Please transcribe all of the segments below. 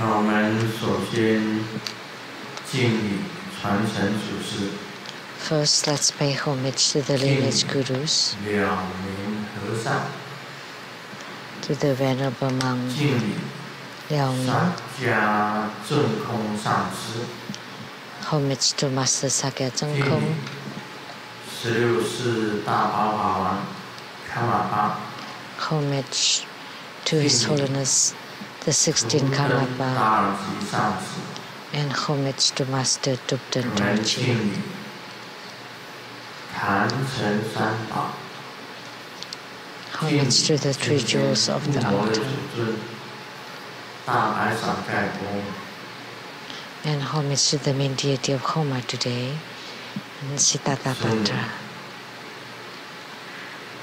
那我们首先敬礼传承祖师。First, let's pay homage to the lineage gurus, 两名和尚。to the venerable monk 敬礼 Liao Ning. 上家正空上师。Homage to Master Sakya 敬 Zheng 礼 Kong. 16世大宝法王卡玛巴。 Homage to His Holiness the 16th 大 Karmapa, 耳吉上师。 and homage to Master Dubdan 我们 Dorji. 敬礼坛城三宝。 Homage to the three jewels of the 我的 altar, 祖尊大白伞盖公。 and homage to the main deity of Homa today, Siddhartha.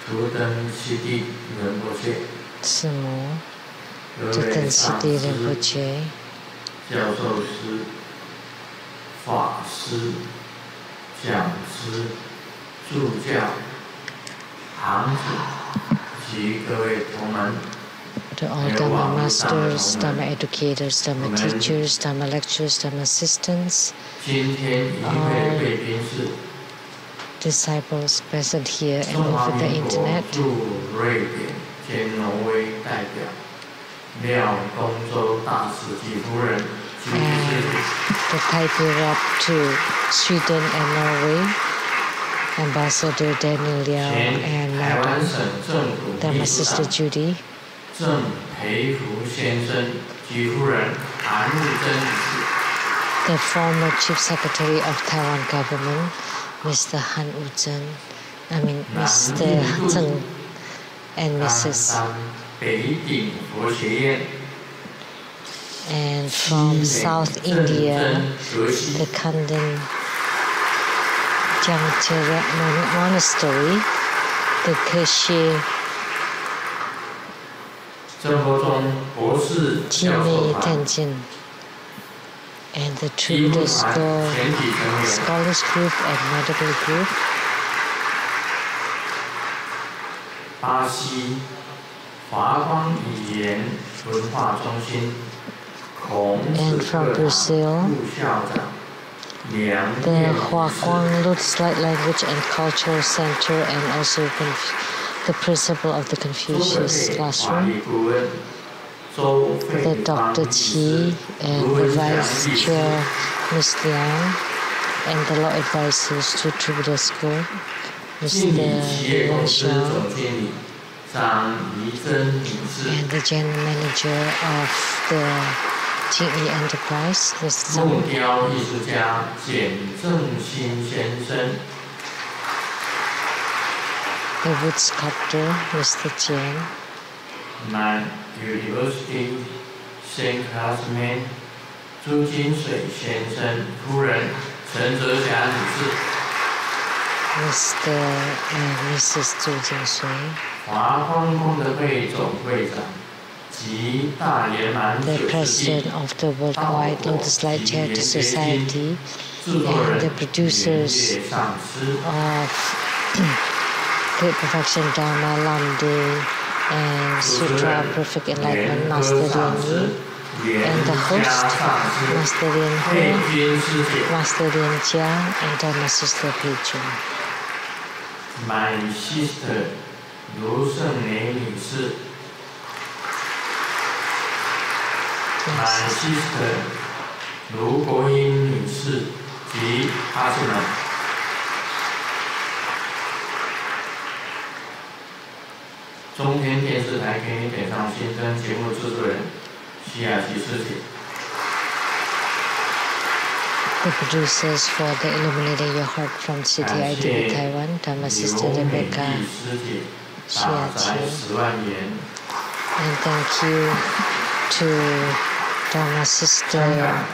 图登西地仁波切。 师母 各 Dutton 位上 Siddhi 师、 Rinpoche, 教授师、法师、讲师、助教、行主及各位同门， to all Dharma masters, Dharma educators, Dharma teachers, Dharma lecturers, Dharma assistants, 今天与会的贵宾是 disciples present here and 中华 over the 民国 internet, 驻瑞典兼挪威代表廖东洲大使及夫人居士。 the Taipei rep to Sweden and Norway, Ambassador Daniel Liao 前 and 台湾 Madam 省政府 Dharma 秘书 Sister 长 Judy, 郑培福先生及夫人韩玉珍女士。 the former Chief Secretary of Taiwan government, Mr. Han Wuzhen, Mr. Zheng and Mrs. 北顶佛学院 And from South India, the Kandan Jangchara Monastery, the Keshe 郑国忠博士教授 Jimmy 团 Tenjin, and the 医务 Trudeau 团全体成员 Scholars Group and Medical Group, 巴西华光语言文化中心孔 and 子 from 课堂 Brazil, 副校长梁 the 燕 Hua 女士。 Guang Lutz Light Language and Cultural Center, and also the principal of the 周 Confucius 慧法 classroom, 律顾问周 the 慧芳 Dr. 律师 Qi and 卢 the 文祥 Vice 律师 Chair, Ms. Liang, and the law advisors to Trudeau School, 敬 Mr. 礼企业 Liang 公司 Xiao, 总经理张怡珍女士。 and the general manager of the Jingyi Enterprise, Ms. 木 Zhang, 雕艺术家简正新先生。 the wood sculptor, Mr. Jian, My University Saint Classmate 朱金水先生夫人陈泽霞女士。 Mr. and Mrs. Zhu Jingshui, 华光功德会总会长及大圆满 the 90世纪 president of the Worldwide Lotus Light Charity Society, 制作 and 人 the producers 圆月上师。 of Great Perfection Dharma, Lamdre, and 主持 Sutra 人 Perfect 圆 Enlightenment, 科 Master 上 Lian 师 Yi, 圆 and the 家 host, 上师 Master Lian 佩 Hu, 君师姐。 Master Lian Jia, and Dharma Sister Pei My sister 卢胜梅女士。 My sister 卢国英女士及哈士们。中天电视台给你点上新增节目制作人徐雅琪师姐。 The producers for the Illuminating Your Heart from City 感 IDB 谢 Taiwan, Dharma Sister 刘美丽 Rebecca, 师姐徐打雅琪宅10万元。 and thank you to Dharma 香 Sister 港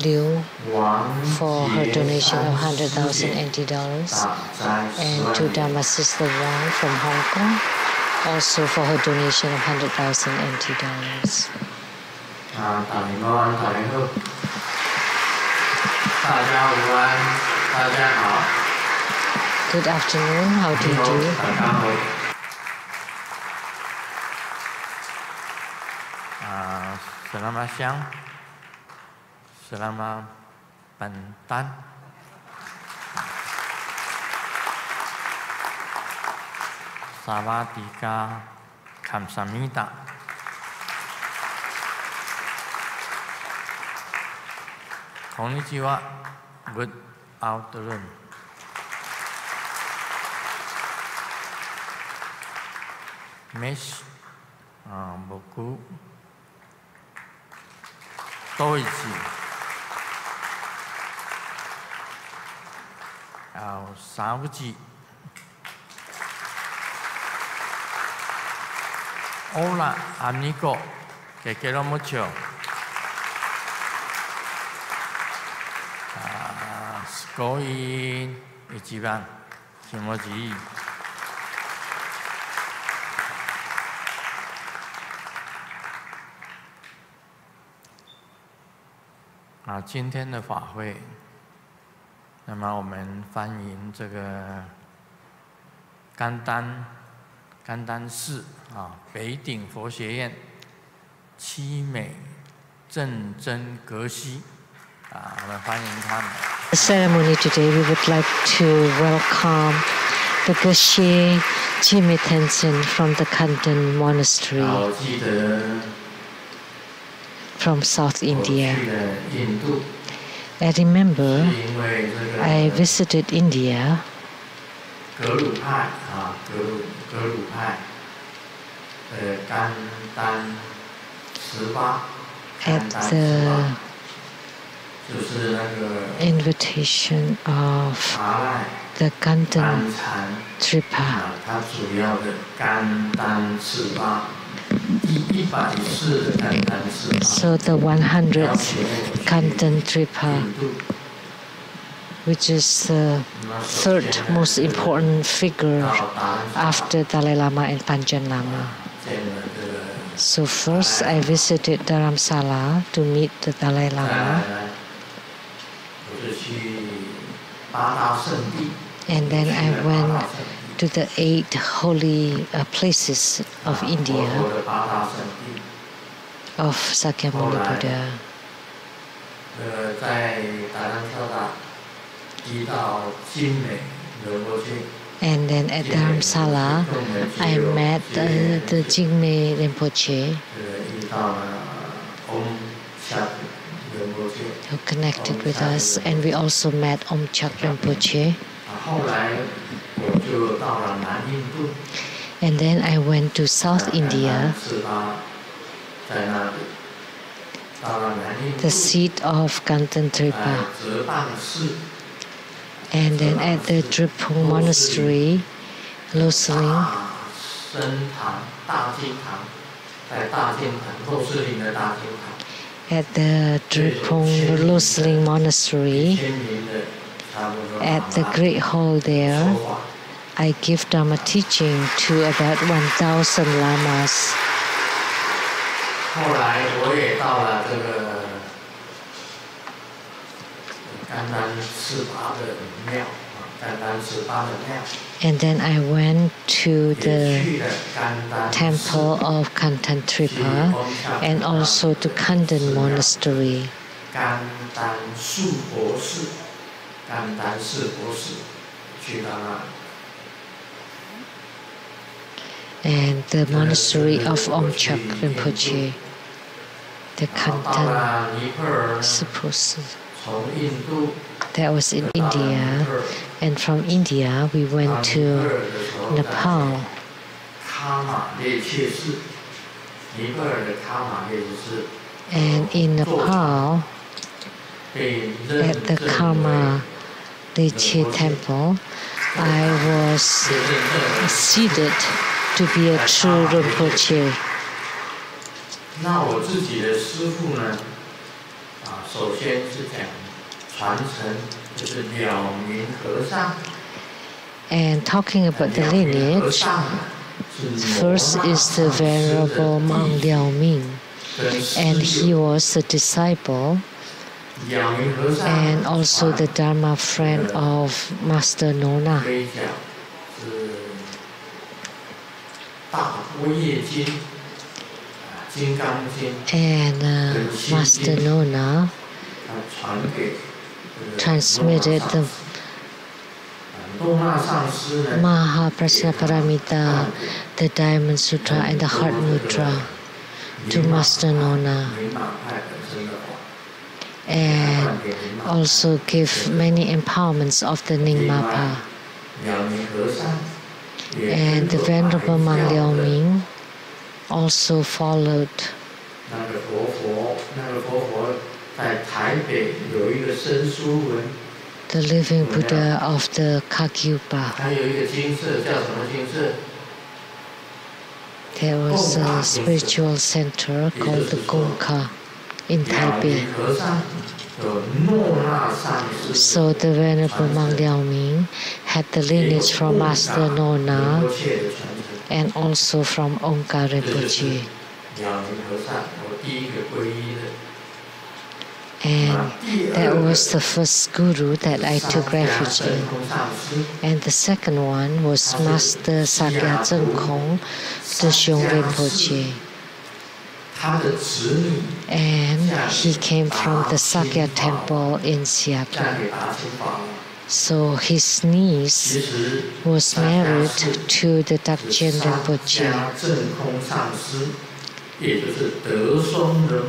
Liu 王 for her 杰 donation of 山师 100,000 姐 NT dollars, 打宅10 and 万 to 元。 Dharma Sister Wang from Hong Kong, also for her donation of 100,000 NT dollars. 打铃安，打铃后，大家午安，大家好。 Good afternoon, how do 你 you 好， do? 大家好。萨拉玛香。Selamat Bantan. Sawadika Kamsamida. Konnichiwa. Good afternoon. Merci beaucoup. Tôi chỉ sáu cái chị. Hola, amigo. Que quiero mucho. Skoin ichiban kimoji. 今天的法会，那么我们欢迎这个甘丹寺北顶佛学院七美正真格西我们欢迎他们。The ceremony today, we would like to welcome the Geshe Jimmy Tenzin from the Kandan Monastery from South India. I remember I visited India at the invitation of the Kandan Tripa. So the 100th Kandan Tripa, which is the third most important figure after Dalai Lama and Panchen Lama. So first I visited Dharamsala to meet the Dalai Lama. And then I went to the 8 holy places of India, of Sakyamuni Buddha. And then at Dharamsala, I met the Jigme Rinpoche, who connected with us, and we also met Om Chak Rinpoche. And then I went to South India, the seat of Kandan Tripa. And then at the Dripung Monastery, Luseling, at the Dripung Luseling Monastery, at the Great Hall there, I give Dharma teaching to about 1,000 lamas. And then I went to the temple of Kandan Tripa and also to Kandan Monastery. And the monastery of Om Chak Rinpoche, the Kandan Suposu. That was in India, and from India we went to Nepal. And in Nepal, at the Karma Leche temple, I was seated to be a true Rinpoche. And talking about the lineage, first is the Venerable monk Liao Ming, and he was a disciple and also the Dharma friend of Master Nona. And Master Nona transmitted the Mahaprajnaparamita, the Diamond Sutra and the Heart Mudra to Master Nona, and also give many empowerments of the Nyingmapa. And the Venerable Mang Liao Ming also followed. The living Buddha of the Kagyupa. There was a spiritual center called the Gongka in Taipei. So the Venerable Mang Liao Ming had the lineage from Master Nona and also from Omkar Rinpoche. And that was the first guru that I took refuge in. And the second one was Master Sakya Zhengkong, the Xiong Rinpoche. And he came from the Sakya temple in Seattle. So his niece was married to the Dakchen Rinpoche.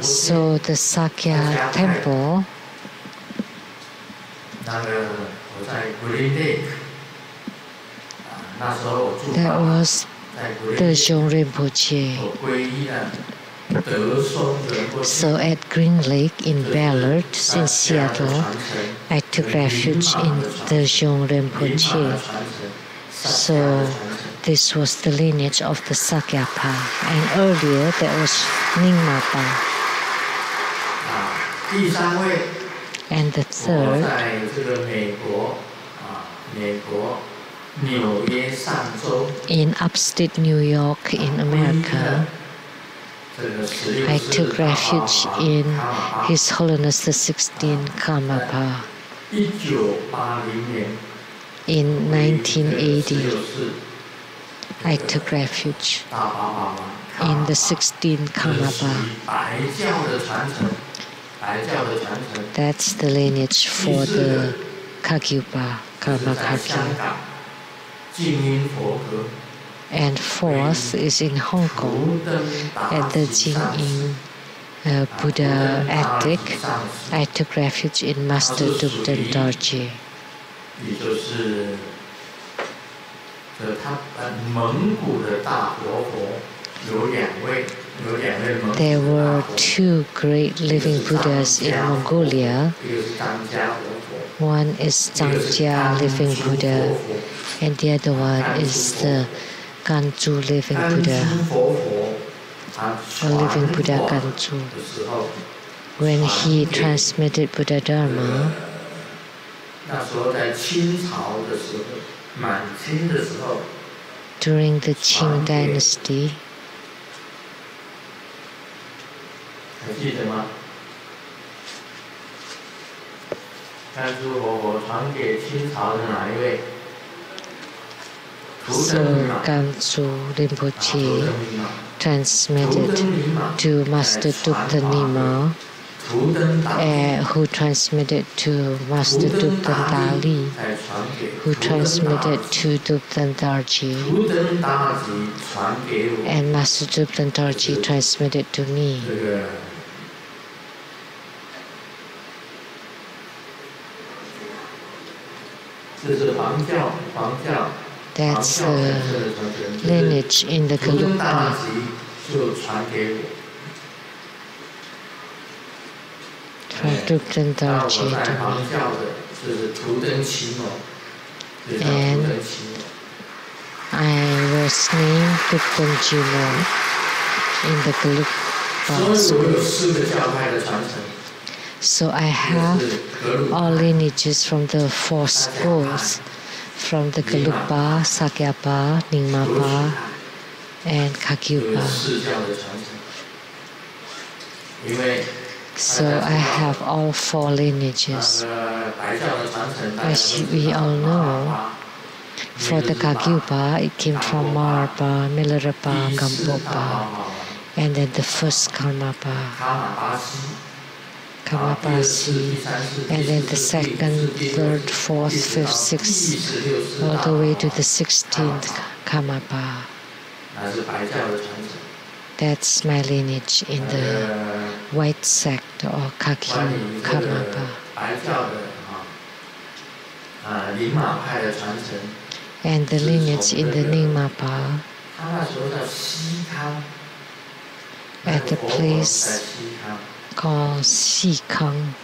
So the Sakya temple that was the Xiong Rinpoche. So at Green Lake in Ballard, in Seattle, I took refuge in the Xiong Rinpoche. So this was the lineage of the Sakyapa, and earlier there was Nyingmapa. And the third in upstate New York in America, I took refuge in His Holiness the 16th Karmapa. In 1980, I took refuge in the 16th Karmapa. That's the lineage for the Kagyupa, Karma Kagyu. And fourth is in Hong Kong at the Jingyin Buddha Attic. I took refuge in Master Dukden Dorje. There were two great living Buddhas in Mongolia. One is Changjia living Buddha, and the other one is the Ganju living Buddha, or living Buddha Ganju. When he transmitted Buddha Dharma, during the Qing dynasty, so Ganju Rinpoche transmitted to Master Dukden Nima, who transmitted to Master Dukden Dali, who transmitted to Dukden Dorje, and Master Dukden Dorje transmitted to me. That's the lineage in the Gelugpa. From Dukden Dorje to me. And I was named Dukden Jino in the Gelugpa school. So I have all lineages from the four schools, from the Gelugpa, Sakyapa, Nyingmapa, and Kagyupa. So I have all four lineages. As we all know, for the Kagyupa, it came from Marpa, Milarepa, Gampopa, and then the first Karmapa. Karmapasi, and then the second, third, fourth, fifth, sixth, all the way to the 16th Karmapa. That's my lineage in the white sect or Kaki Karmapa. And the lineage in the Nyingmapa at the place called Xikang.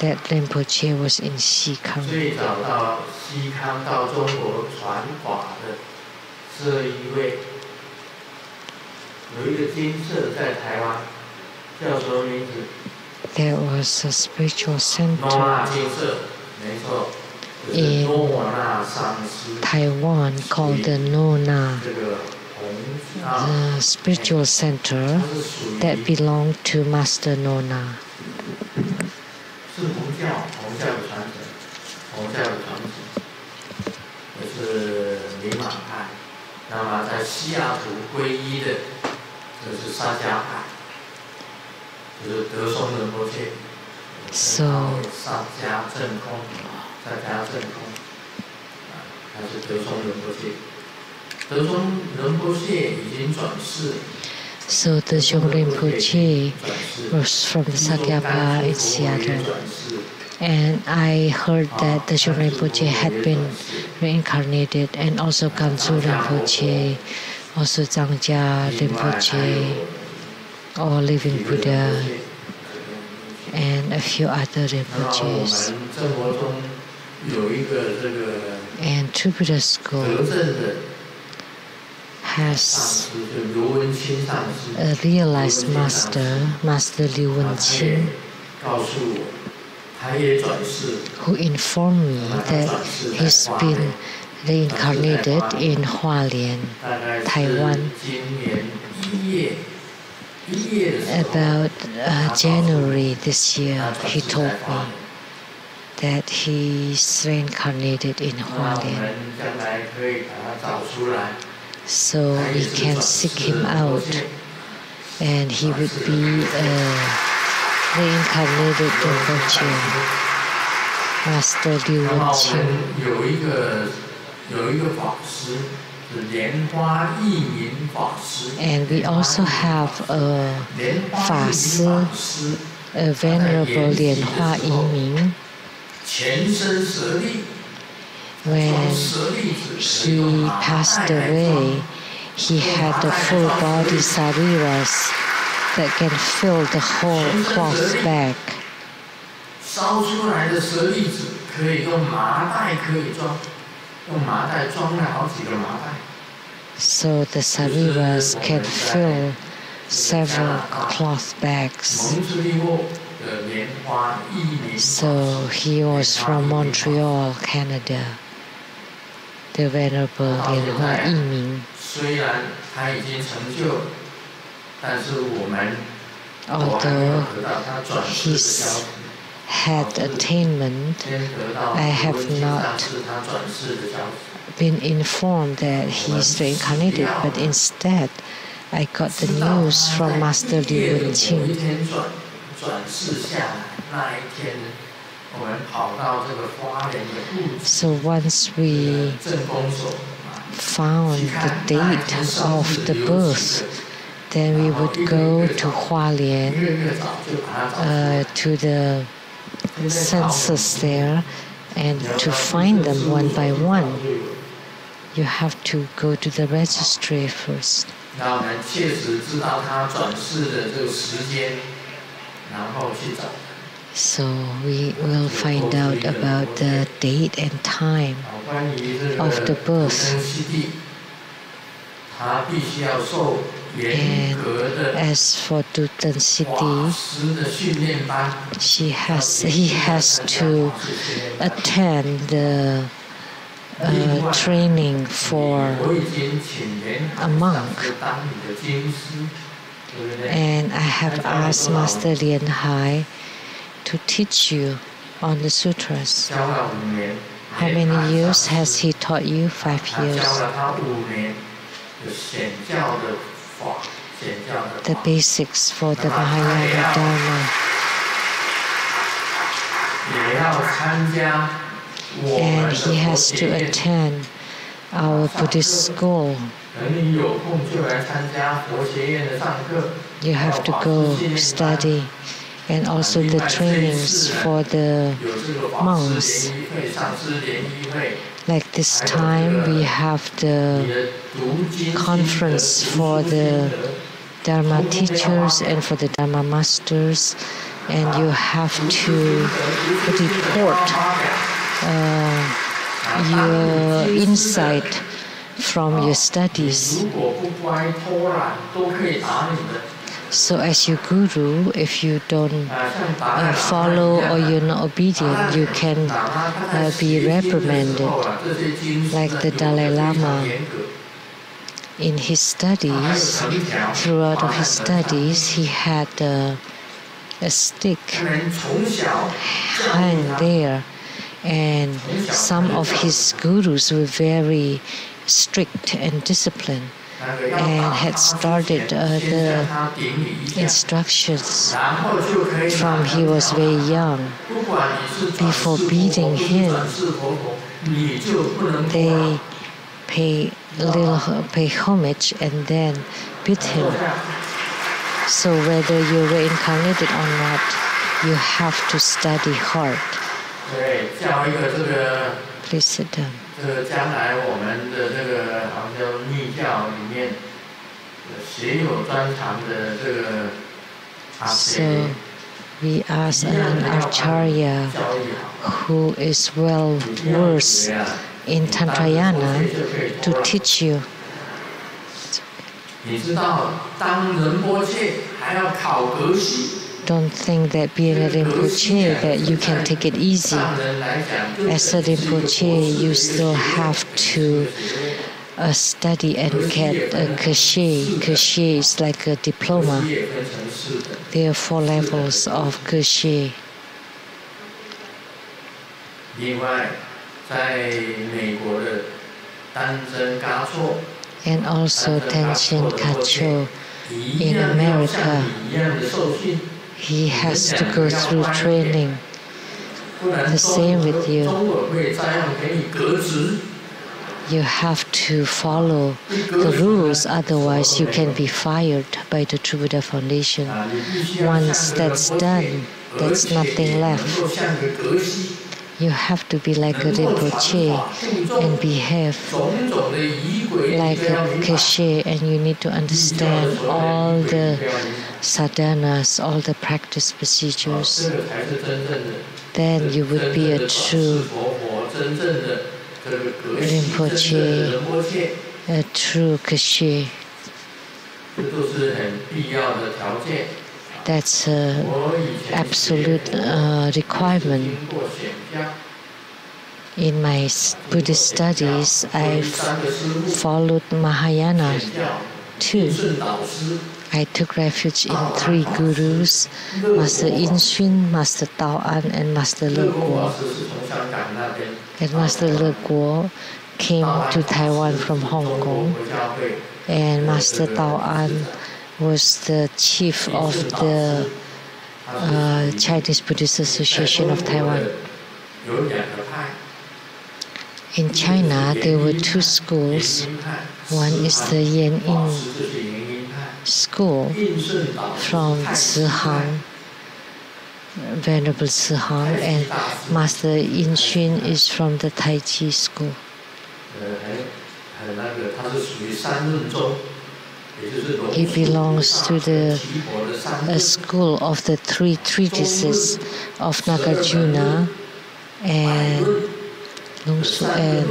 That Rinpoche was in Xikang. There was a spiritual center in Taiwan called the Nona, the spiritual center that belonged to Master Nona. So Dezhong Rinpoche was from the Sakyapa in Seattle. And I heard that Dezhong Rinpoche had been reincarnated, and also Gamsu Rinpoche, also Zhangjia Rinpoche, or Living Buddha, and a few other Rinpoches. And Tribhuta School has a realized master, Master Liu Wenqing, who informed me that he's been reincarnated in Hualien, Taiwan. About January this year, he told me that he's reincarnated in Hualien. So we can seek him out, and he would be reincarnated Rinpoche, Master Liu Wenqing. And we also have a Fa Si, a Venerable Lianhua Yiming. When he passed away, he had a full body sariras that can fill the whole cloth bag. So the sariras can fill several cloth bags. So he was from Montreal, Canada, the Venerable Lianhua Yiming. Although he's had attainment, I have not been informed that he's reincarnated, but instead I got the news from Master Liu Wenqing. So once we found the date of the birth, then we would go to Hualien, to the census there, and to find them one by one, you have to go to the registry first. So we will find out about the date and time of the birth. And as for Dutan Siddhi, he has to attend the training for a monk. And I have asked Master Lian Hai to teach you on the sutras. How many years has he taught you? 5 years. The basics for the Mahayana Dharma. and he has to attend our Buddhist school. You have to go study, and also the trainings for the monks. Like this time, we have the conference for the Dharma teachers and for the Dharma masters, and you have to report your insight from your studies. So as your guru, if you don't follow or you're not obedient, you can be reprimanded. Like the Dalai Lama, in his studies, throughout of his studies, he had a stick hang there, and some of his gurus were very strict and disciplined, and had started the instructions from he was very young. Before beating him, they pay homage and then beat him. So whether you're reincarnated or not, you have to study hard. Please sit down. So we ask an Acharya who is well versed in Tantrayana to teach you. Don't think that being a Rinpoche that you can take it easy. As a Rinpoche, you still have to study and get a cachet. Cachet is like a diploma. There are 4 levels of cachet. And also Tenzin Kacho in America, he has to go through training. The same with you. You have to follow the rules, otherwise you can be fired by the True Buddha Foundation. Once that's done, there's nothing left. You have to be like a Rinpoche and behave like a Keshe, and you need to understand all the sadhanas, all the practice procedures. Then you would be a true Rinpoche, a true Keshe. That's an absolute requirement. In my Buddhist studies, I followed Mahayana too. I took refuge in 3 gurus, Master In-Shun, Master Tao-An, and Master Le Guo. And Master Le Guo came to Taiwan from Hong Kong, and Master Tao-An was the chief of the Chinese Buddhist Association of Taiwan. In China, there were 2 schools. One is the Yan Yin school from Zihang, Venerable Zihang, and Master In-Shun is from the Tai Chi school. He belongs to the school of the 3 treatises of Nagarjuna and Lungsu and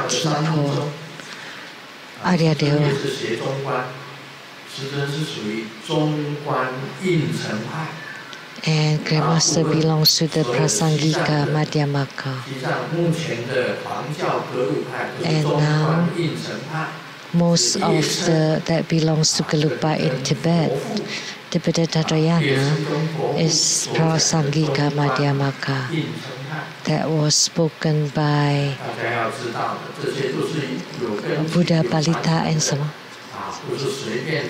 Tipo Aryadeva. And Grandmaster belongs to the Prasangika Madhyamaka. And now most of that belongs to Gelugpa in Tibet. Tibetan Tantrayana is Prasangika Madhyamaka. That was spoken by Buddha Palita and 什么？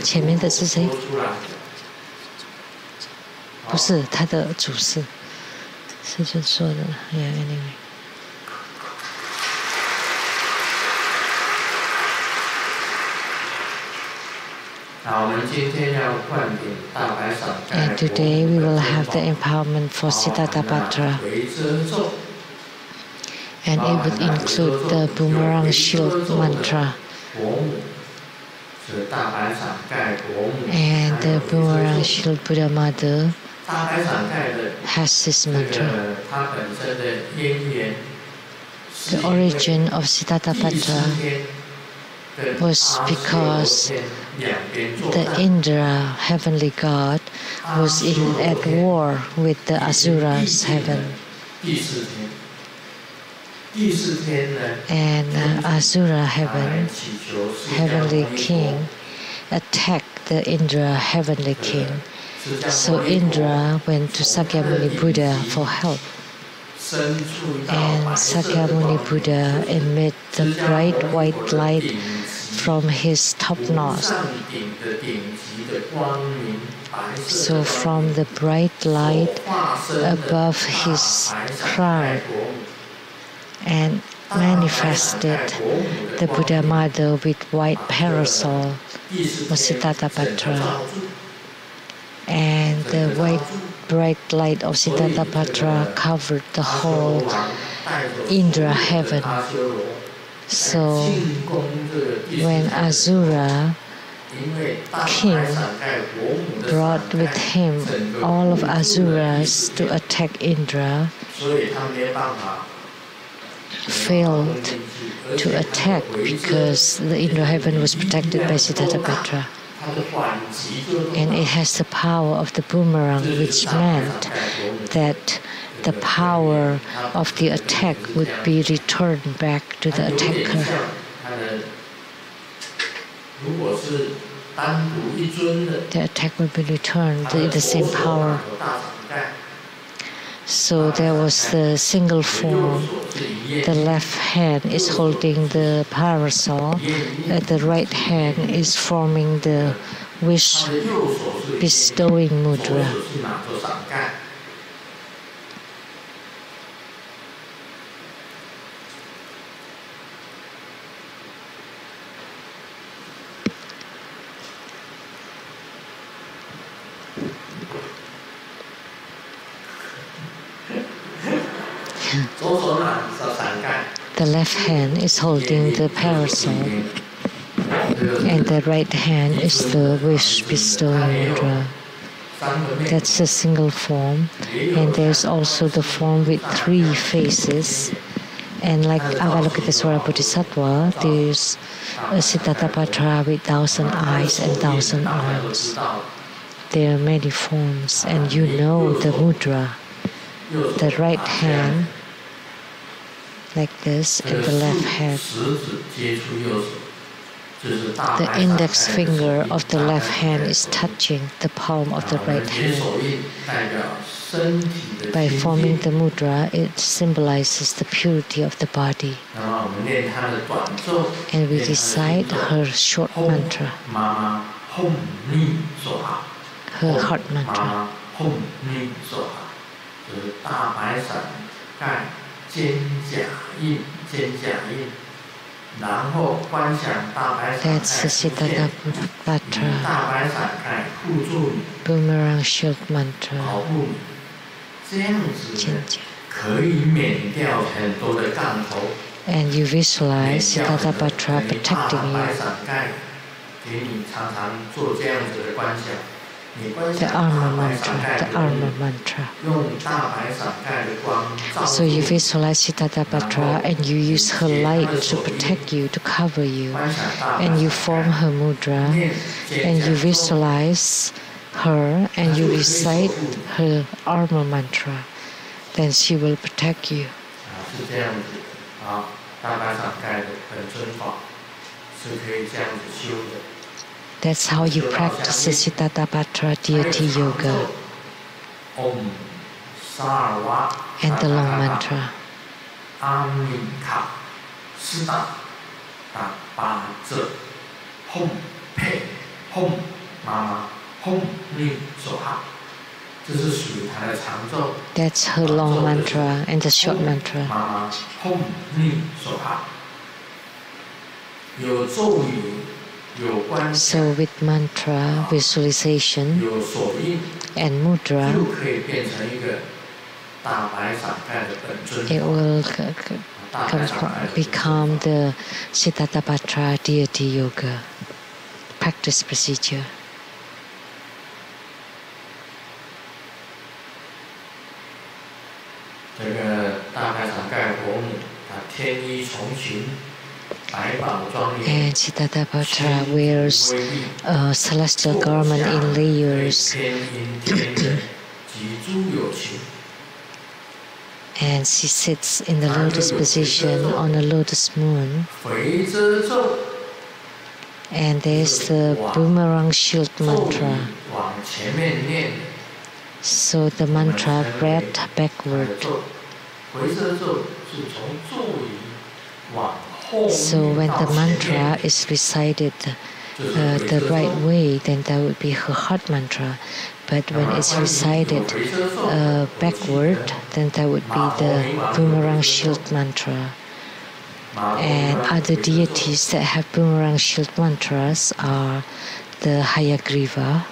前面的是谁？不是他的主事，是就说的了 ，Yeah, anyway. 好，我们今天要灌顶大白伞盖。 And today we will have the empowerment for Siddhartha and it would include the boomerang shield mantra. And the boomerang shield Buddha Mother has this mantra. The origin of Siddhartha was because the Indra, heavenly god, was at war with the Asura's heaven. And Asura heaven, heavenly king, attacked the Indra, heavenly king. So Indra went to Sakyamuni Buddha for help. And Sakyamuni Buddha emitted the bright white light from his top nose. So from the bright light above his crown, and manifested the Buddha Mother with white parasol, Siddhartha. And the white bright light of Siddhartha covered the whole Indra heaven. So when Asura king brought with him all of Asuras to attack Indra, failed to attack because the Indra heaven was protected by Siddhartha. And it has the power of the boomerang, which meant that the power of the attack would be returned back to the attacker. The attack would be returned in the same power. So there was the single form. The left hand is holding the parasol. The right hand is forming the wish bestowing mudra. The left hand is holding the parasol, and the right hand is the wish bestowing mudra. That's the single form, and there's also the form with 3 faces. And like Avalokitesvara Bodhisattva, there's a Siddhartha with 1,000 eyes and 1,000 arms. There are many forms, and you know the mudra. The right hand like this, and the left hand. The index finger of the left hand is touching the palm of the right hand. By forming the mudra, it symbolizes the purity of the body. And we recite her short mantra, her heart mantra. That's the Siddhartha boomerang shield mantra. And you visualize Siddhartha protecting you. The armor mantra. So you visualize Siddhartha and you use her light to protect you, to cover you. And you form her mudra, and you visualize her, and you recite her armor mantra. Then she will protect you. That's how you practice the Siddhartha deity yoga. And the long mantra. That's her long mantra and the short mantra. So with mantra, visualization, and mudra, it will become the Siddhartha deity yoga practice procedure. And Siddhartha wears a celestial garment in layers. And she sits in the lotus position on a lotus moon. And there's the boomerang shield mantra. So the mantra read backward. So when the mantra is recited the right way, then that would be her heart mantra. But when it's recited backward, then that would be the boomerang shield mantra. And other deities that have boomerang shield mantras are the Hayagriva,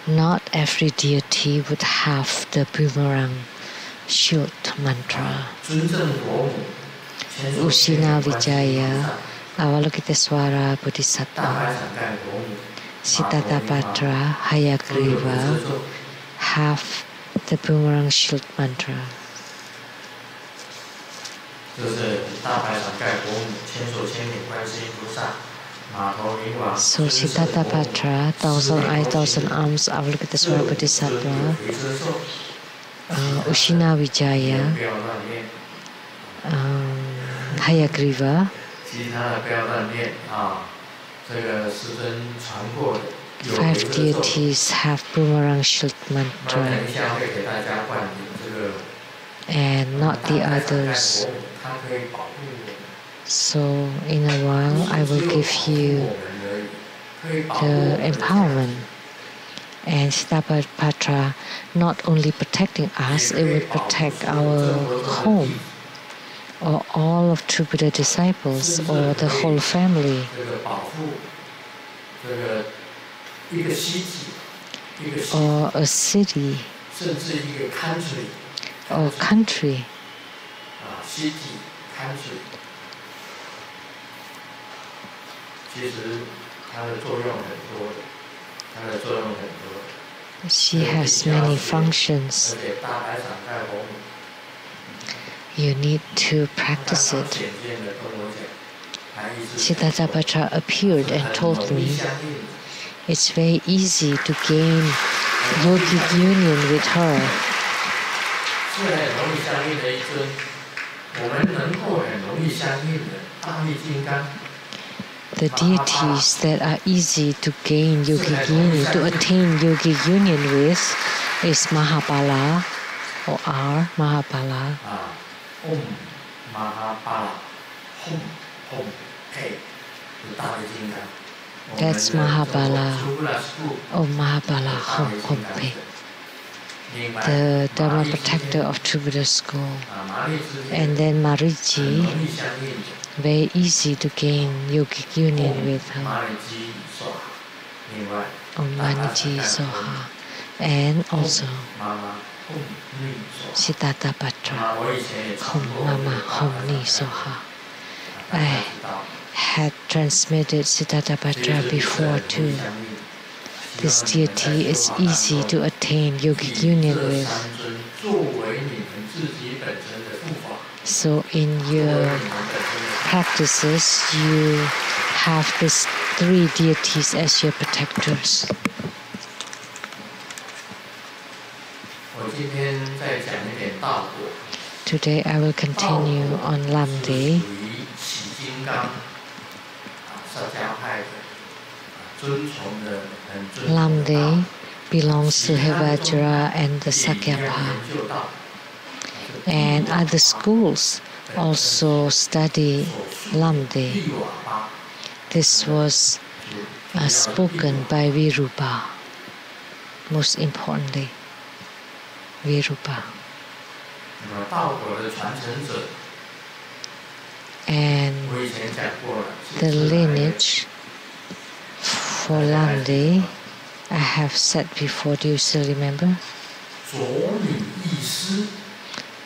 not every deity would have the boomerang shield mantra. Usina Vijaya, Avalokiteswara Bodhisattva, Siddhartha, Hayagriva have the boomerang shield mantra. So Siddhartha, thousand eyes, thousand arms, Avalokiteswara Bodhisattva, Usina Vijaya, Hayagriva, 5 deities have boomerang shield mantra, and not the others. So in a while I will give you the empowerment. And Siddhartha not only protecting us, it will protect our home, or all of true Buddha disciples, or the whole family, or a city, or country. She has many functions. You need to practice it. Siddhartha appeared and told me it's very easy to gain yogic union with her. The deities that are easy to gain yogic union, to attain yogic union with, is Mahabala, or are Mahabala. That's Mahabala, or Mahabala Hom Hom Pe, the Dharma protector of True Buddha school. And then Mariji, very easy to gain yogic union with her. Maniji Soha, and also Siddhartha Hom Mama Hom Ni Soha. I had transmitted Siddhartha before too. This deity is easy to attain yogic union with. So in your practices, you have these 3 deities as your protectors. Today I will continue on Lamdre. Lamdre belongs to Hevajra and the Sakyapa. And other schools also study Lamdre. This was spoken by Virupa, most importantly, Virupa. And the lineage for Lamdre, I have said before, do you still remember?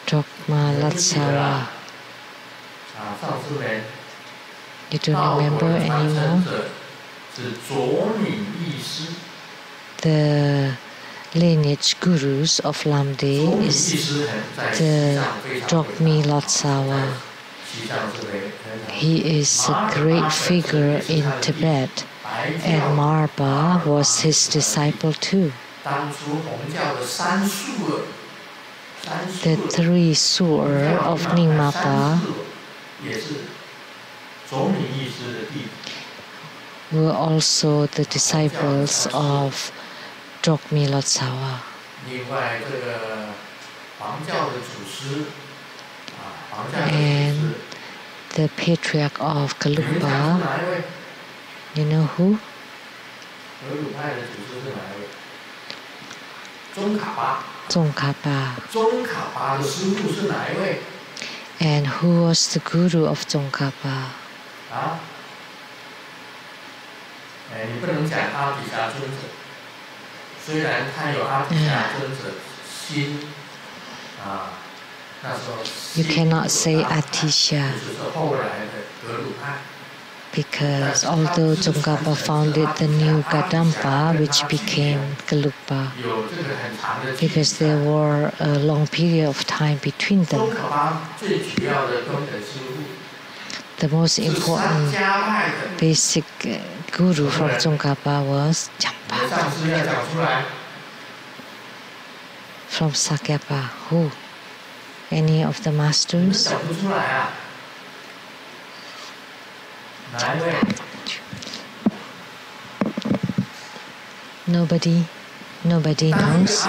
Drogma Latsawa. You don't remember anymore? The lineage gurus of Lamdre is the Drogmi Latsawa. He is a great figure in Tibet, and Marpa was his disciple too. The three Su'er of Nyingmapa were also the disciples of Drogmi Lotsawa. And the patriarch of Gelugpa, you know who? Tsongkhapa. And who was the guru of Tsongkhapa? You cannot say Atisha, because although Tsongkhapa founded the new Kadampa, which became Gelugpa, because there were a long period of time between them, the most important basic guru from Tsongkhapa was Champa. From Sakyapa, who? Any of the masters? Nobody knows.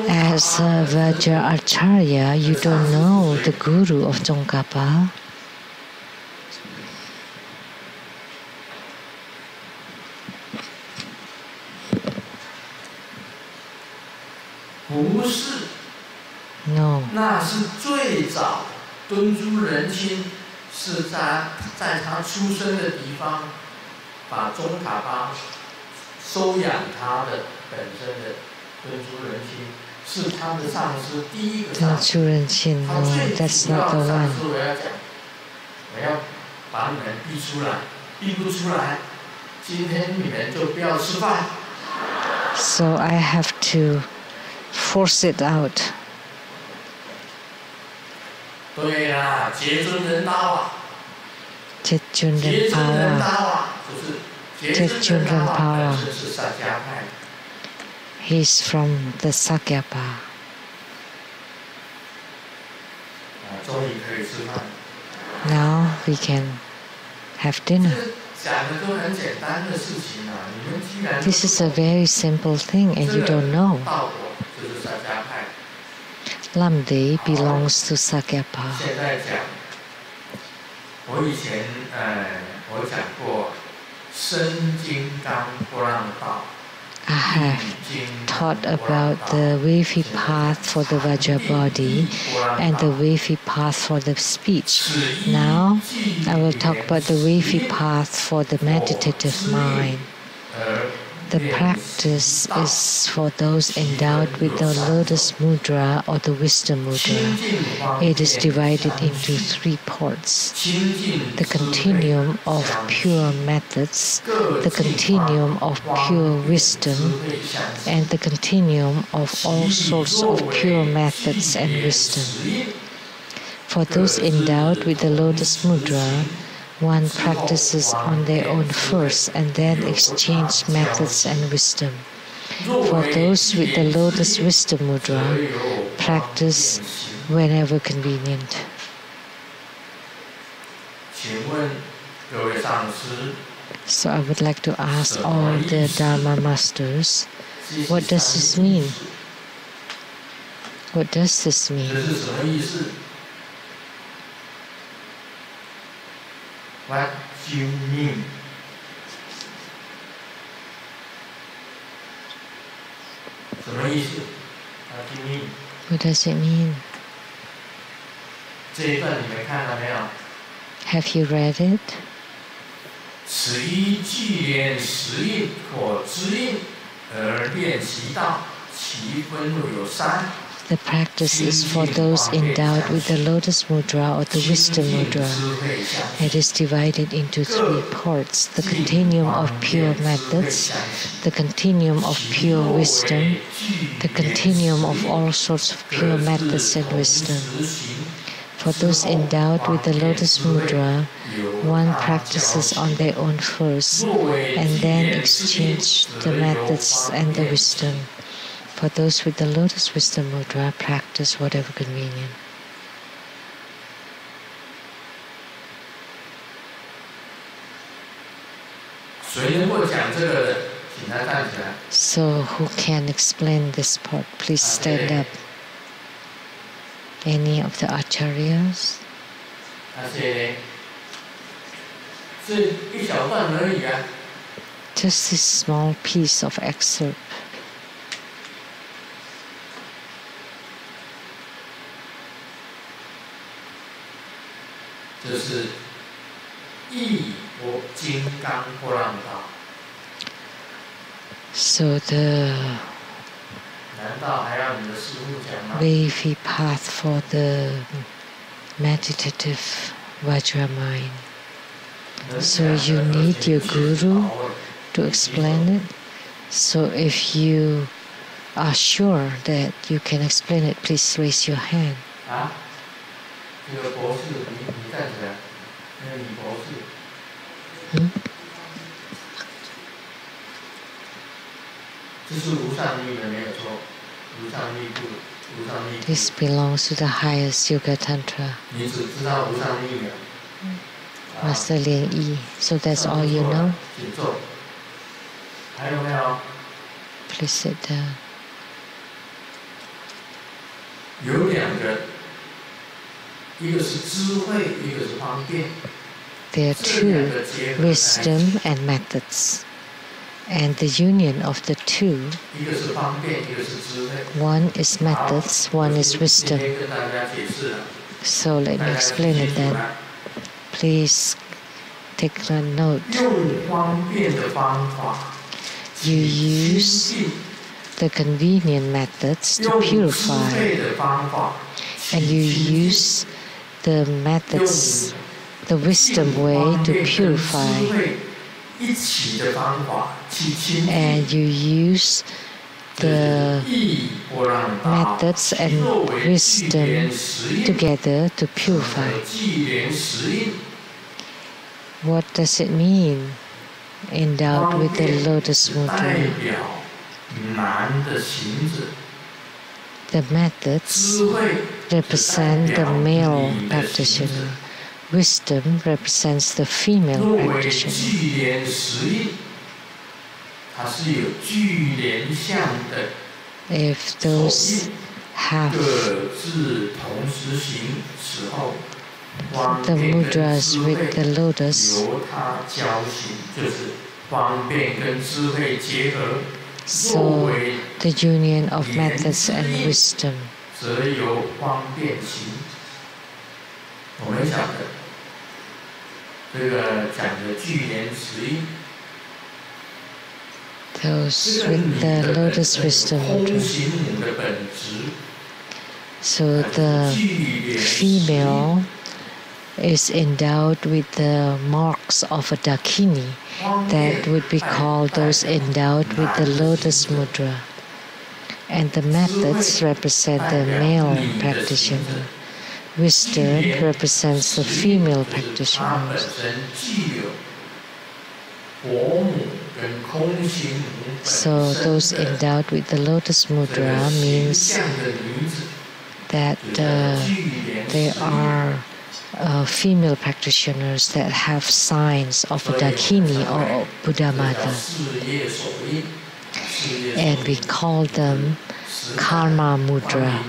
As Vajra Acharya, you don't know the guru of Tsongkhapa. No. No, that's not the one. So I have to force it out. Jetjunren Pawa. He's from the Sakyapa. Now we can have dinner. This is a very simple thing and you don't know. Lamdre belongs to Sakyapa. I have taught about the wavy path for the Vajra body and the wavy path for the speech. Now I will talk about the wavy path for the meditative mind. The practice is for those endowed with the lotus mudra or the wisdom mudra. It is divided into 3 parts: the continuum of pure methods, the continuum of pure wisdom, and the continuum of all sorts of pure methods and wisdom. For those endowed with the lotus mudra, one practices on their own first and then exchange methods and wisdom. For those with the lotus wisdom mudra, practice whenever convenient. So I would like to ask all the Dharma masters, what does this mean? What does this mean? 这是什么意思 ？What do you mean? 什么意思 ？What do you mean? What does it mean? 这一段你们看了没有 Have you read it? 此一聚连十印或知印而练习道，其分路有三。 The practice is for those endowed with the lotus mudra or the wisdom mudra. It is divided into 3 parts: the continuum of pure methods, the continuum of pure wisdom, the continuum of all sorts of pure methods and wisdom. For those endowed with the lotus mudra, one practices on their own first, and then exchange the methods and the wisdom. For those with the lotus wisdom mudra, practice whatever convenient. So, who can explain this part? Please stand up. Any of the acharyas? Just this small piece of excerpt. 这是一波金刚波浪道。So the 难道还要你的师父讲吗 wavy path for the meditative Vajra mind. So you need your guru to explain it. So if you are sure that you can explain it, please raise your hand. 啊？这个博士，你站起来，那个李博士。这是无上密的，没有错。无上密部，无上密。This belongs to the highest Yoga Tantra. 你只知道无上密了。Master Lian Yi. So that's all you know? 请坐。还有没有？ Please sit down. 有2个。 一个是智慧，一个是方便。 There are 2, wisdom and methods. And the union of the 2, 一个是方便，一个是智慧。 one is methods, one is wisdom. 跟大家解释了。 So let me explain it then. Please take a note. 用方便的方法。 You use the convenient methods to purify. 的方法。 And you use the methods, the wisdom way to purify. And you use the methods and wisdom together to purify. What does it mean? Endowed with the lotus mudra. The methods represent the male practitioner. Wisdom represents the female practitioner. If those have the mudras with the lotus, so the union of methods and wisdom. Those with the lotus wisdom mudra. So the female is endowed with the marks of a dakini. That would be called those endowed with the lotus mudra. And the methods represent the male practitioner. Wisdom represents the female practitioners. So those endowed with the lotus mudra means that they are female practitioners that have signs of a dakini or buddhamata. And we call them karma mudra.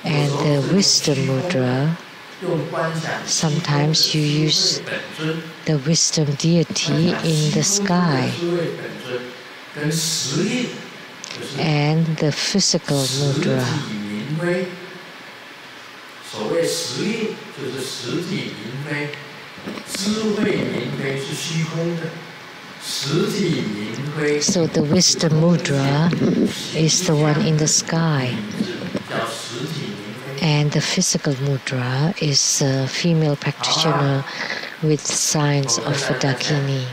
And the wisdom mudra, sometimes you use the wisdom deity in the sky. And the physical mudra. So the wisdom mudra is the one in the sky. And the physical mudra is a female practitioner with signs of a Dakini.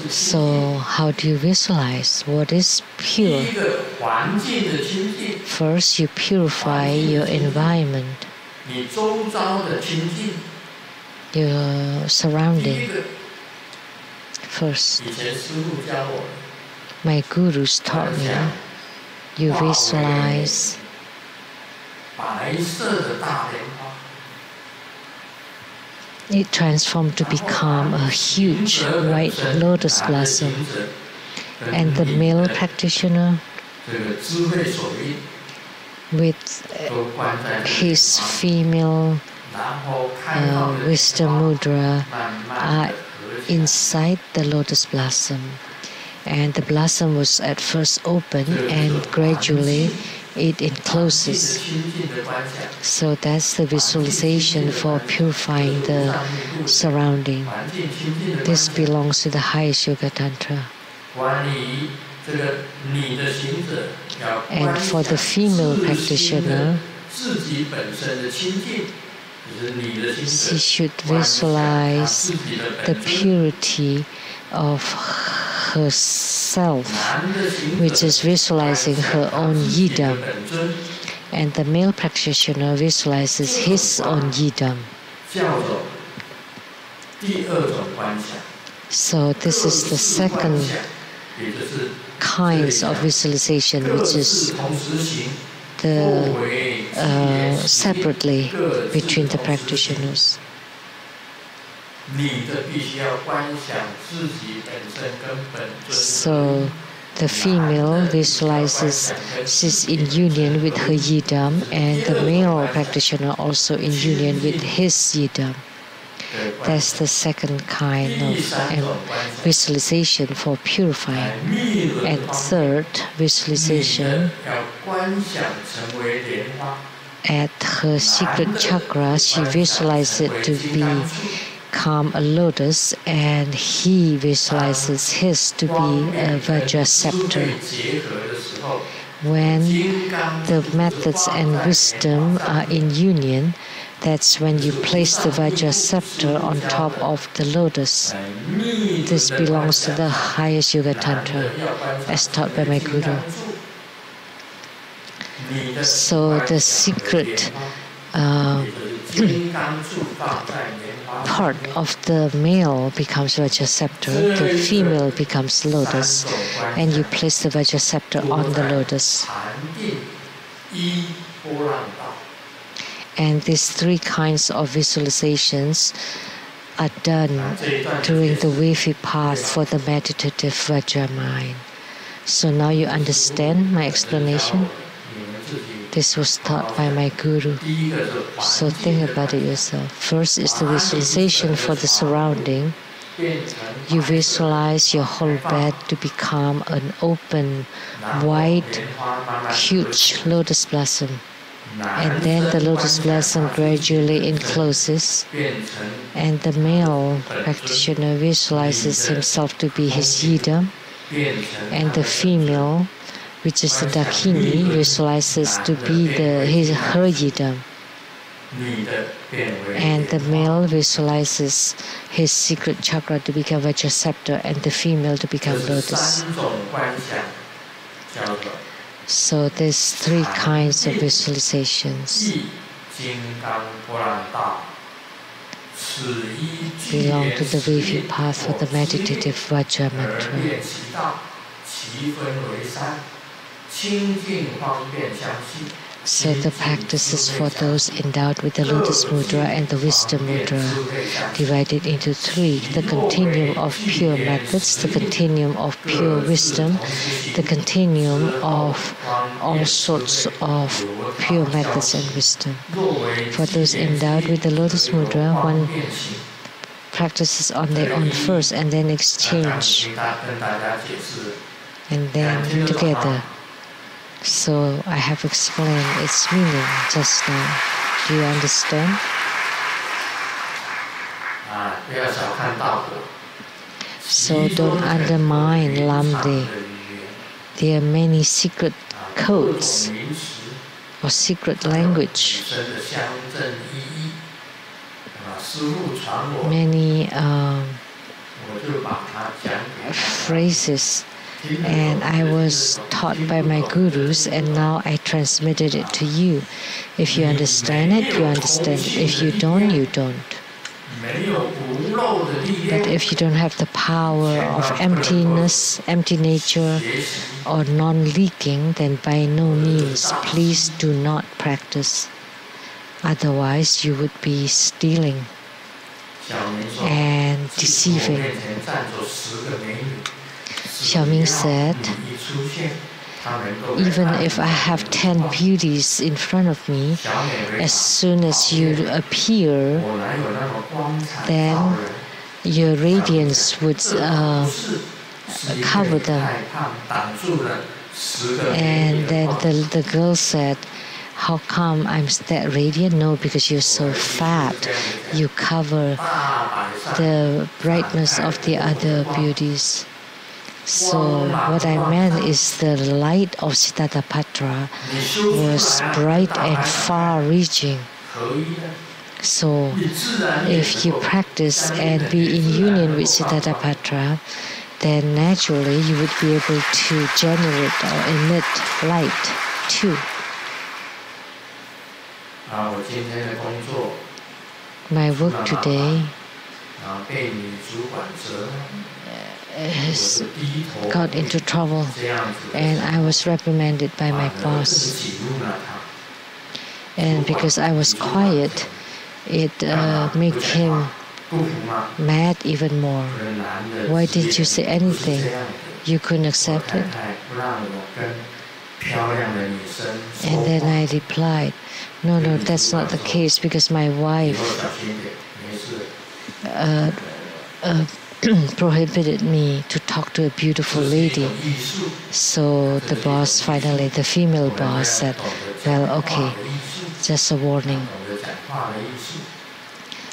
So how do you visualize what is pure? First, you purify your environment, your surrounding. First, my gurus taught me, you visualize it transformed to become a huge white lotus blossom. And the male practitioner, with his female wisdom mudra, are inside the lotus blossom. And the blossom was at first open and gradually it encloses. So that's the visualization for purifying the surrounding. This belongs to the highest Yoga Tantra. And for the female practitioner, she should visualize the purity of herself, which is visualizing her own yidam. And the male practitioner visualizes his own yidam. So this is the second kinds of visualization, which is the separately between the practitioners. So the female visualizes she's in union with her yidam, and the male practitioner also in union with his yidam. That's the second kind of visualization for purifying. And third visualization, at her secret chakra, she visualizes it to become a lotus, and he visualizes his to be a Vajra scepter. When the methods and wisdom are in union, that's when you place the Vajra scepter on top of the lotus. This belongs to the highest Yoga Tantra, as taught by my Guru. So the secret part of the male becomes Vajra scepter, the female becomes lotus, and you place the Vajra scepter on the lotus. And these three kinds of visualizations are done during the wavy path for the meditative Vajra mind. So now you understand my explanation? This was taught by my Guru. So think about it yourself. First is the visualization for the surrounding. You visualize your whole bed to become an open, white, huge lotus blossom. And then the lotus blossom gradually encloses, and the male practitioner visualizes himself to be his yidam, and the female, which is the Dakini, visualizes to be her yidam. And the male visualizes his secret chakra to become Vajra scepter, and the female to become lotus. So there's three kinds of visualizations. Belong to the wavy path for the meditative Vajra mantra. So the practices for those endowed with the Lotus Mudra and the Wisdom Mudra divided into three: the continuum of pure methods, the continuum of pure wisdom, the continuum of all sorts of pure methods and wisdom. For those endowed with the Lotus Mudra, one practices on their own first and then exchange and then together. So I have explained its meaning just now. Do you understand? So don't undermine Lamdre. There are many secret codes or secret language. Many phrases, and I was taught by my gurus, and now I transmitted it to you. If you understand it, you understand it. If you don't, you don't. But if you don't have the power of emptiness, empty nature, or non-leaking, then by no means, please do not practice. Otherwise, you would be stealing and deceiving. Xiaoming said, even if I have 10 beauties in front of me, as soon as you appear, then your radiance would cover them. And then the girl said, how come I'm that radiant? No, because you're so fat. You cover the brightness of the other beauties. So what I meant is the light of Siddhartha was bright and far-reaching. So if you practice and be in union with Siddhartha, then naturally you would be able to generate or emit light too. My work today has got into trouble, and I was reprimanded by my boss. And because I was quiet, it made him mad even more. Why didn't you say anything? You couldn't accept it? And then I replied, no, that's not the case, because my wife prohibited me to talk to a beautiful lady. So the boss finally, the female boss, said, well, okay, just a warning.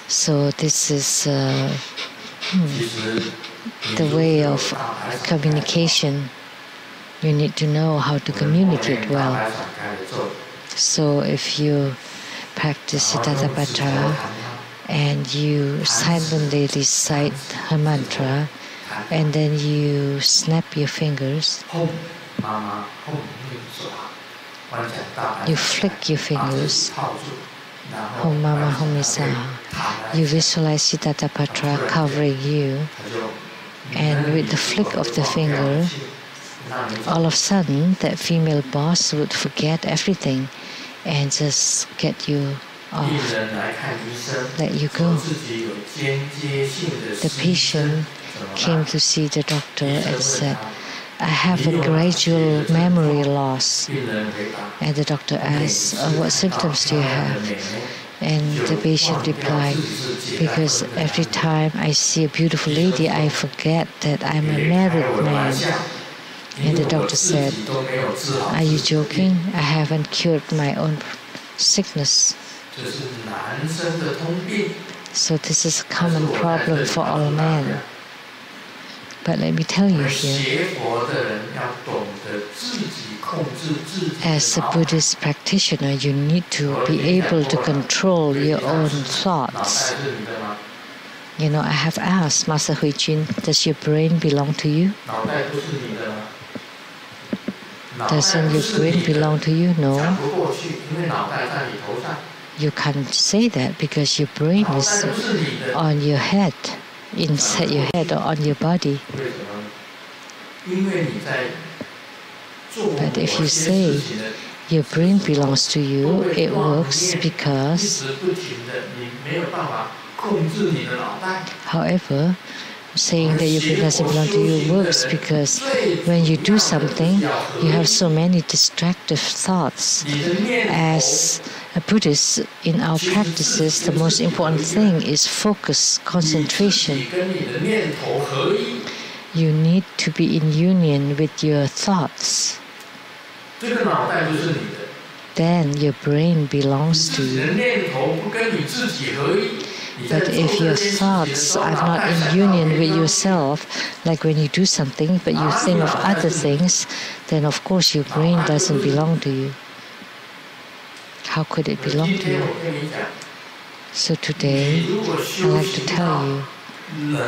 So this is the way of communication. You need to know how to communicate well. So if you practice Siddhartha and you silently recite her mantra, and then you snap your fingers, you flick your fingers, Hom Mama Hom Misa, you visualize Siddhartha covering you, and with the flick of the finger, all of a sudden that female boss would forget everything and just get you off, let you go. The patient came to see the doctor and said, I have a gradual memory loss. And the doctor asked, what symptoms do you have? And the patient replied, because every time I see a beautiful lady, I forget that I'm a married man. And the doctor said, are you joking? I haven't cured my own sickness. So this is a common problem for all men. But let me tell you here, as a Buddhist practitioner, you need to be able to control your own thoughts. You know, I have asked Master Huijin, does your brain belong to you? Doesn't your brain belong to you? No. You can't say that because your brain is on your head, inside your head or on your body. But if you say your brain belongs to you, it works because, however, saying that your brain doesn't belong to you works because when you do something, you have so many distractive thoughts. As a Buddhist, in our practices, the most important thing is focus, concentration. You need to be in union with your thoughts. Then your brain belongs to you. But if your thoughts are not in union with yourself, like when you do something but you think of other things, then of course your brain doesn't belong to you. How could it belong to you? So today, I'd like to tell you,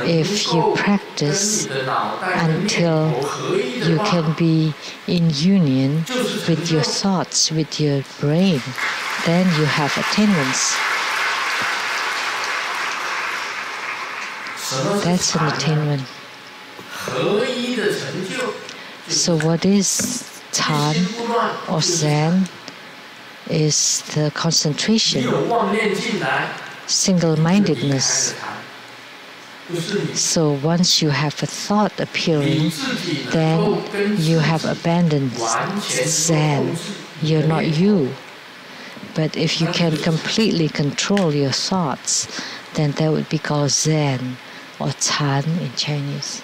if you practice until you can be in union with your thoughts, with your brain, then you have attainments. That's an attainment. So what is Chan or Zen? Is the concentration, single-mindedness. So once you have a thought appearing, then you have abandoned Zen. You're not you. But if you can completely control your thoughts, then that would be called Zen or Chan in Chinese.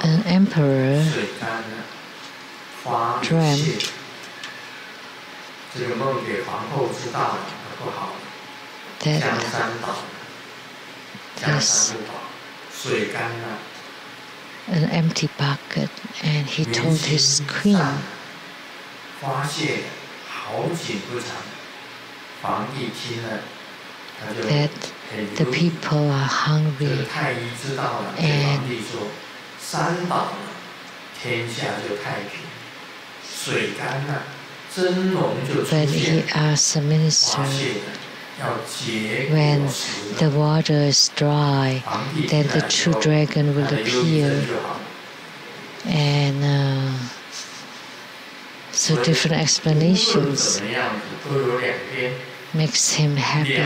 An emperor dreamt that there's an empty bucket, and he told his queen that the people are hungry, and when he asked the minister, when the water is dry, then the true dragon will appear. And so different explanations makes him happy.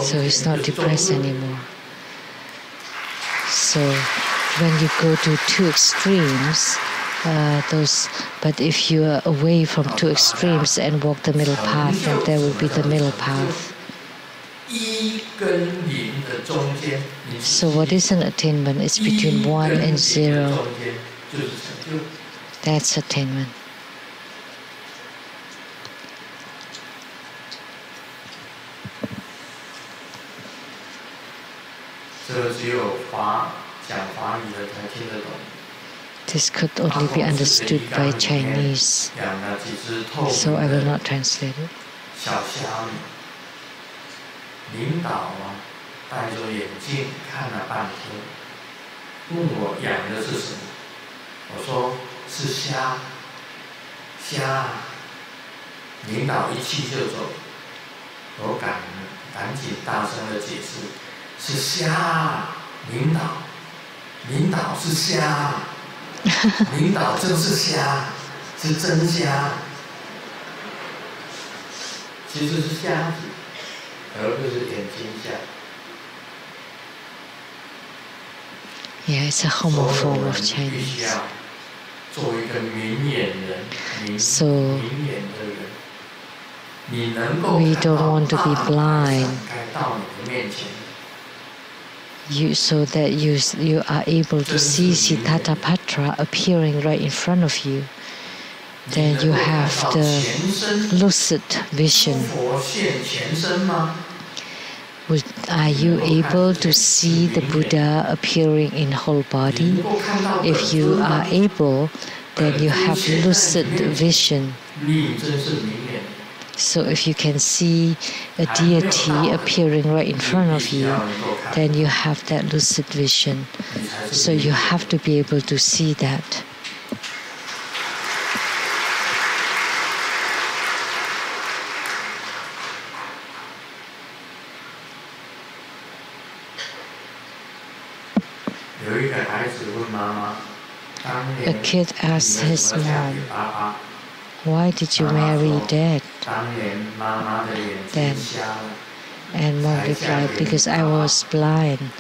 So he's not depressed anymore. So when you go to two extremes, but if you are away from two extremes and walk the middle path, then there will be the middle path. So what is an attainment? It's between 1 and 0. That's attainment. This could only be understood by Chinese, so I will not translate it. 领导啊，戴着眼镜看了半天，问我养的是什么？我说是虾，虾。领导一气就走，我赶紧大声的解释，是虾，领导是虾，领导真是虾，是真虾，其实是虾子。 Yeah, it's a homophone of Chinese. So we don't want to be blind. So that you are able to see Siddhartha appearing right in front of you. Then you have the lucid vision. Are you able to see the Buddha appearing in whole body? If you are able, then you have lucid vision. So if you can see a deity appearing right in front of you, then you have that lucid vision. So you have to be able to see that. A kid asked his mom, "Why did you marry Dad?" Then, and mom replied, "Because I was blind.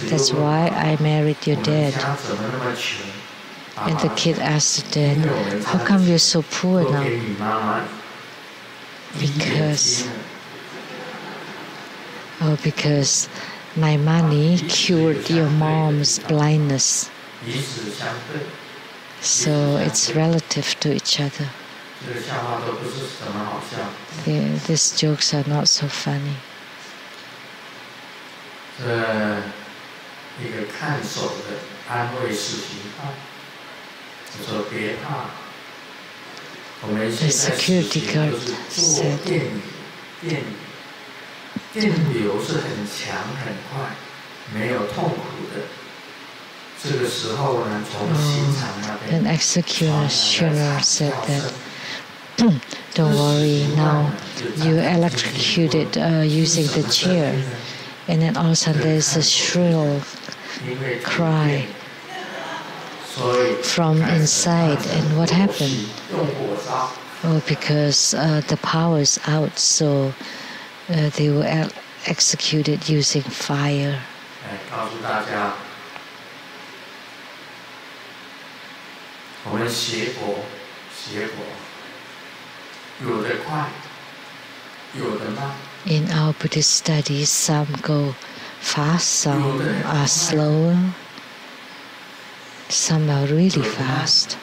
That's why I married your dad." And the kid asked the dad, "How come you're so poor now?" Because my money cured your mom's blindness. So it's relative to each other. These jokes are not so funny. The security guard said, an executioner said that, "Don't worry, now you electrocuted using the chair." And then all of a sudden there's a shrill cry from inside. And what happened? Oh, because the power is out, so they were executed using fire. In our Buddhist studies, some go fast, some are slower, some are really fast.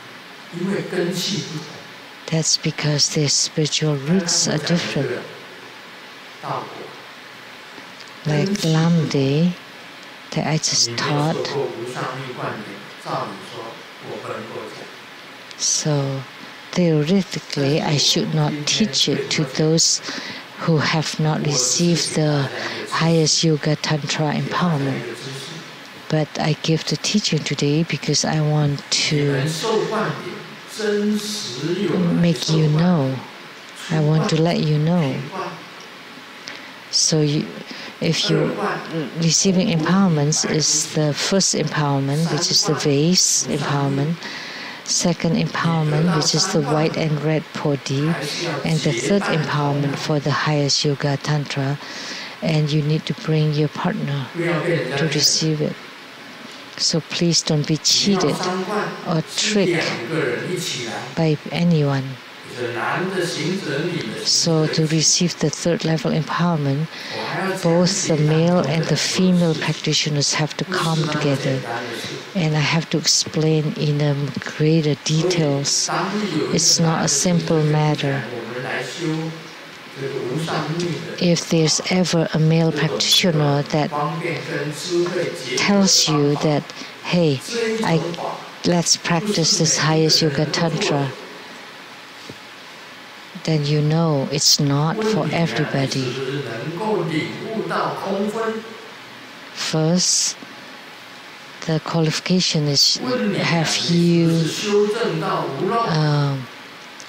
That's because their spiritual roots are different. Like Lamdre that I just taught. So theoretically, I should not teach it to those who have not received the highest Yoga Tantra empowerment. But I give the teaching today because I want to make you know. I want to let you know. So if you receiving empowerments is the first empowerment, which is the vase empowerment. Second empowerment, which is the white and red Bodhi, and the third empowerment for the highest Yoga Tantra, and you need to bring your partner to receive it. So please don't be cheated or tricked by anyone. So to receive the third level empowerment, both the male and the female practitioners have to come together. And I have to explain in a greater details. It's not a simple matter. If there's ever a male practitioner that tells you that, hey, let's practice this highest Yoga Tantra, then you know it's not for everybody. First, the qualification is, have you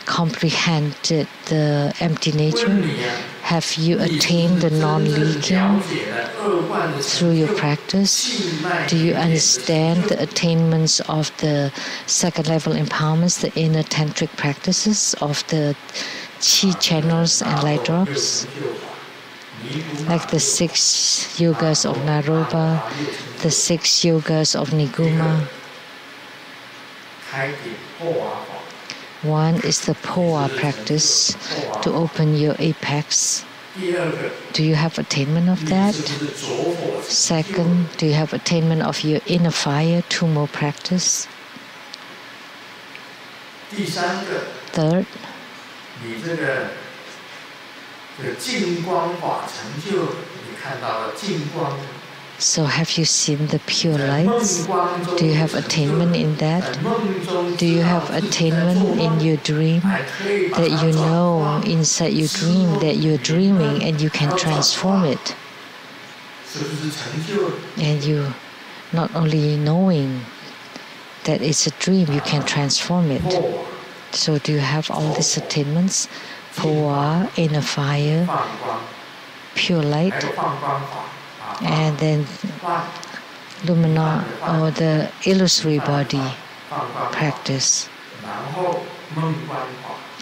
comprehended the empty nature? Have you attained the non-leaking through your practice? Do you understand the attainments of the second level empowerments, the inner tantric practices of the chi channels and light drops? Like the 6 yogas of Naropa, the 6 yogas of Niguma. One is the Poa practice to open your apex. Do you have attainment of that? Second, do you have attainment of your inner fire, 2 more practice? Third, So have you seen the pure lights? Do you have attainment in that? Do you have attainment in your dream that you know inside your dream that you're dreaming and you can transform it? And you not only knowing that it's a dream, you can transform it. So do you have all these attainments? Power, inner fire, pure light, and then lumina or the illusory body practice,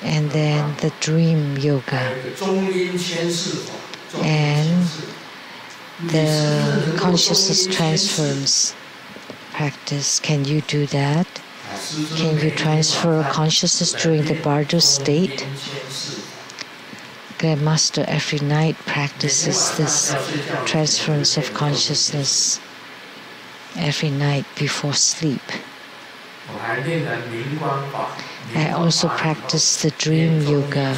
and then the dream yoga, and the consciousness transference practice. Can you do that? Can you transfer consciousness during the bardo state? Grandmaster every night practices this transference of consciousness every night before sleep. I also practice the dream yoga.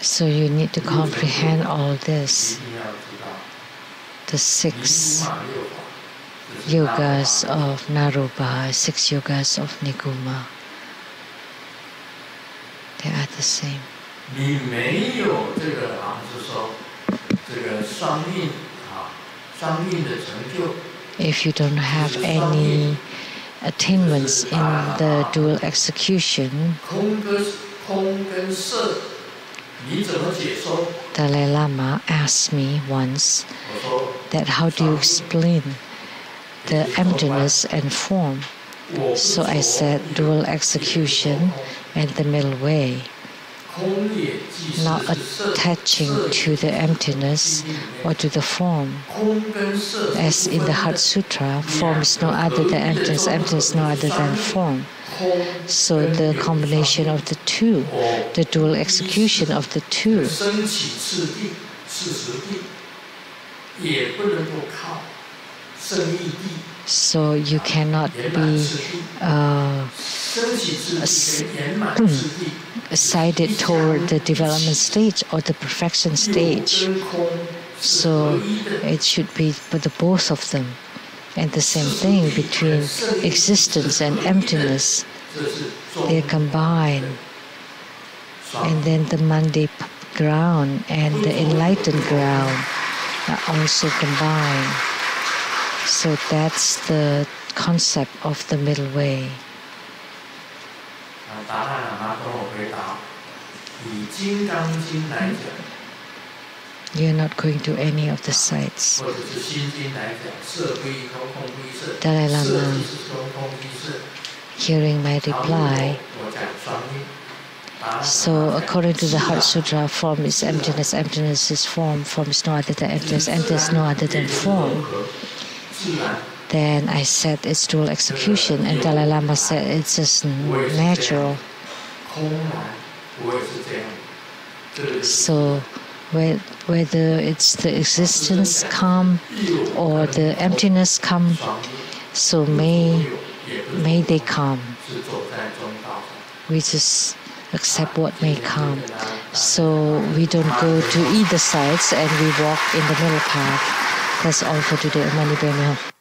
So you need to comprehend all this. The 6 yogas of Naropa, 6 yogas of Niguma. They are the same. If you don't have any attainments in the dual execution, Dalai Lama asked me once that how do you explain the emptiness and form? So I said dual execution and the middle way, not attaching to the emptiness or to the form. As in the Heart Sutra, form is no other than emptiness, emptiness is no other than form. So the combination of the two, the dual execution of the two, so you cannot be sided toward the development stage or the perfection stage. So it should be for the both of them. And the same thing between existence and emptiness, they are combined. And then the Monday ground and the enlightened ground are also combined. So that's the concept of the middle way. You're not going to any of the sites. Dalai Lama, hearing my reply, so according to the Heart Sutra, form is emptiness, emptiness is form, form is no other than emptiness, emptiness is no other than form. Then I said it's dual execution, and Dalai Lama said it's just natural. So whether it's the existence come or the emptiness come, so may they come. We just accept what may come. So we don't go to either sides and we walk in the middle path. That's all for today. Mani Padme Hum.